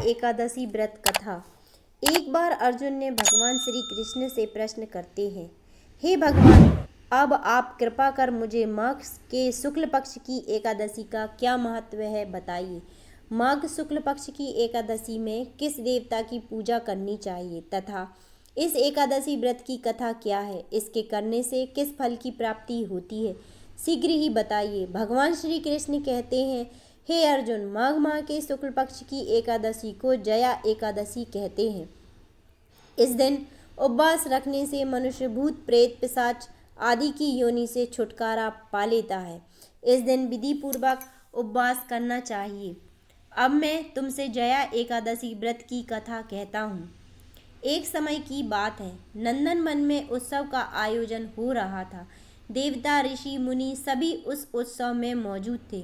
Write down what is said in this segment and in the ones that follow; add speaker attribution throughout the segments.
Speaker 1: एकादशी व्रत कथा। एक बार अर्जुन ने भगवान श्री कृष्ण से प्रश्न करते हैं, हे भगवान, अब आप कृपा कर मुझे माघ के शुक्ल पक्ष की एकादशी का क्या महत्व है बताइए। माघ शुक्ल पक्ष की एकादशी में किस देवता की पूजा करनी चाहिए तथा इस एकादशी व्रत की कथा क्या है, इसके करने से किस फल की प्राप्ति होती है, शीघ्र ही बताइए। भगवान श्री कृष्ण कहते हैं, हे अर्जुन, माघ माह के शुक्ल पक्ष की एकादशी को जया एकादशी कहते हैं। इस दिन उपवास रखने से मनुष्य भूत प्रेत पिशाच आदि की योनि से छुटकारा पा लेता है। इस दिन विधि पूर्वक उपवास करना चाहिए। अब मैं तुमसे जया एकादशी व्रत की कथा कहता हूँ। एक समय की बात है, नंदन वन में उत्सव का आयोजन हो रहा था। देवता ऋषि मुनि सभी उस उत्सव में मौजूद थे।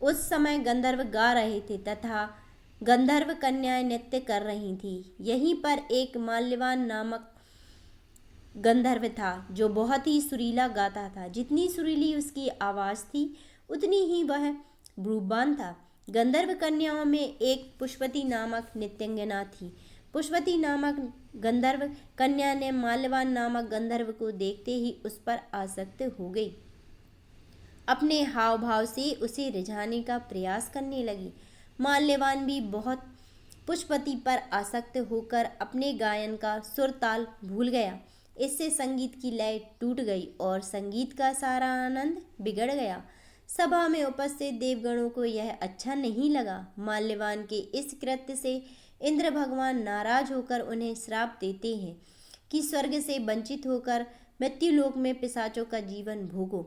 Speaker 1: उस समय गंधर्व गा रहे थे तथा गंधर्व कन्याएं नृत्य कर रही थी। यहीं पर एक माल्यवान नामक गंधर्व था जो बहुत ही सुरीला गाता था। जितनी सुरीली उसकी आवाज़ थी उतनी ही वह रूपवान था। गंधर्व कन्याओं में एक पुष्पति नामक नृत्यांगना थी। पुष्पति नामक गंधर्व कन्या ने माल्यवान नामक गंधर्व को देखते ही उस पर आसक्त हो गई। अपने हाव भाव से उसे रिझाने का प्रयास करने लगी। माल्यवान भी बहुत पुष्पति पर आसक्त होकर अपने गायन का सुर ताल भूल गया। इससे संगीत की लय टूट गई और संगीत का सारा आनंद बिगड़ गया। सभा में उपस्थित देवगणों को यह अच्छा नहीं लगा। माल्यवान के इस कृत्य से इंद्र भगवान नाराज होकर उन्हें श्राप देते हैं कि स्वर्ग से वंचित होकर मृत्युलोक में पिशाचों का जीवन भोगो,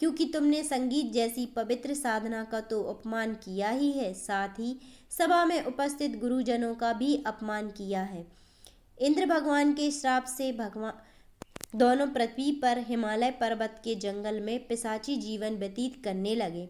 Speaker 1: क्योंकि तुमने संगीत जैसी पवित्र साधना का तो अपमान किया ही है, साथ ही सभा में उपस्थित गुरुजनों का भी अपमान किया है। इंद्र भगवान के श्राप से भगवान दोनों पृथ्वी पर हिमालय पर्वत के जंगल में पिशाची जीवन व्यतीत करने लगे।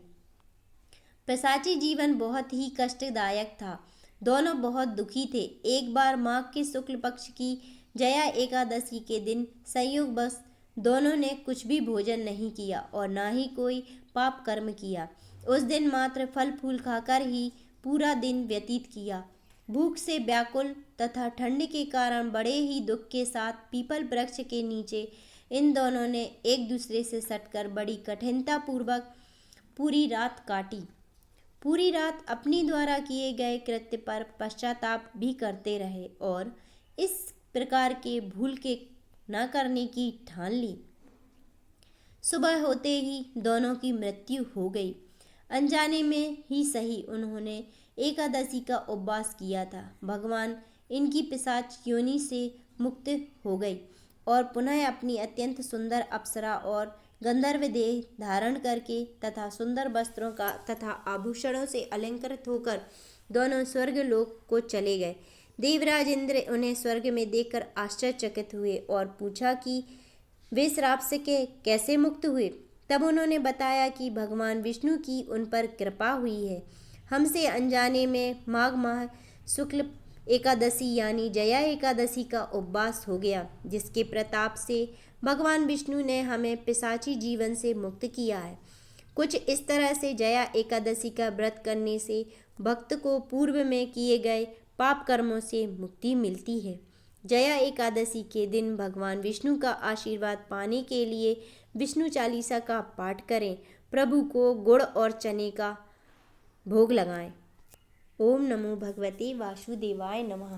Speaker 1: पिशाची जीवन बहुत ही कष्टदायक था। दोनों बहुत दुखी थे। एक बार माघ के शुक्ल पक्ष की जया एकादशी के दिन संयोगवश दोनों ने कुछ भी भोजन नहीं किया और ना ही कोई पाप कर्म किया। उस दिन मात्र फल फूल खाकर ही पूरा दिन व्यतीत किया। भूख से व्याकुल तथा ठंड के कारण बड़े ही दुख के साथ पीपल वृक्ष के नीचे इन दोनों ने एक दूसरे से सटकर बड़ी कठिनता पूर्वक पूरी रात काटी। पूरी रात अपनी द्वारा किए गए कृत्य पर पश्चाताप भी करते रहे और इस प्रकार के भूल के न करने की ठान ली। सुबह होते ही दोनों की मृत्यु हो गई। अनजाने में ही सही उन्होंने एकादशी का उपवास किया था। भगवान इनकी पिशाच योनि से मुक्त हो गई और पुनः अपनी अत्यंत सुंदर अप्सरा और गंधर्व देह धारण करके तथा सुंदर वस्त्रों का तथा आभूषणों से अलंकृत होकर दोनों स्वर्ग लोक को चले गए। देवराज इंद्र उन्हें स्वर्ग में देखकर आश्चर्यचकित हुए और पूछा कि वे श्राप से कैसे मुक्त हुए। तब उन्होंने बताया कि भगवान विष्णु की उन पर कृपा हुई है। हमसे अनजाने में माघ माह शुक्ल एकादशी यानी जया एकादशी का उपवास हो गया, जिसके प्रताप से भगवान विष्णु ने हमें पिशाची जीवन से मुक्त किया है। कुछ इस तरह से जया एकादशी का व्रत करने से भक्त को पूर्व में किए गए पाप कर्मों से मुक्ति मिलती है। जया एकादशी के दिन भगवान विष्णु का आशीर्वाद पाने के लिए विष्णु चालीसा का पाठ करें। प्रभु को गुड़ और चने का भोग लगाएं। ओम नमो भगवते वासुदेवाय नमः।